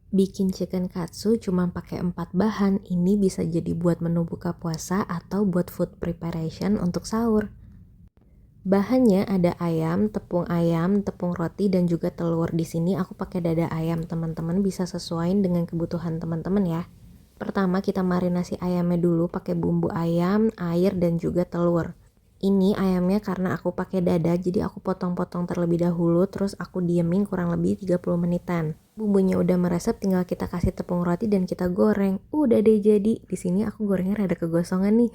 Bikin chicken katsu cuma pakai 4 bahan, ini bisa jadi buat menu buka puasa atau buat food preparation untuk sahur. Bahannya ada ayam, tepung roti dan juga telur. Di sini aku pakai dada ayam, teman-teman bisa sesuaiin dengan kebutuhan teman-teman ya. Pertama kita marinasi ayamnya dulu pakai bumbu ayam, air dan juga telur. Ini ayamnya karena aku pakai dada jadi aku potong-potong terlebih dahulu terus aku diemin kurang lebih 30 menitan. Bumbunya udah meresap tinggal kita kasih tepung roti dan kita goreng. Udah deh jadi. Di sini aku gorengnya rada kegosongan nih.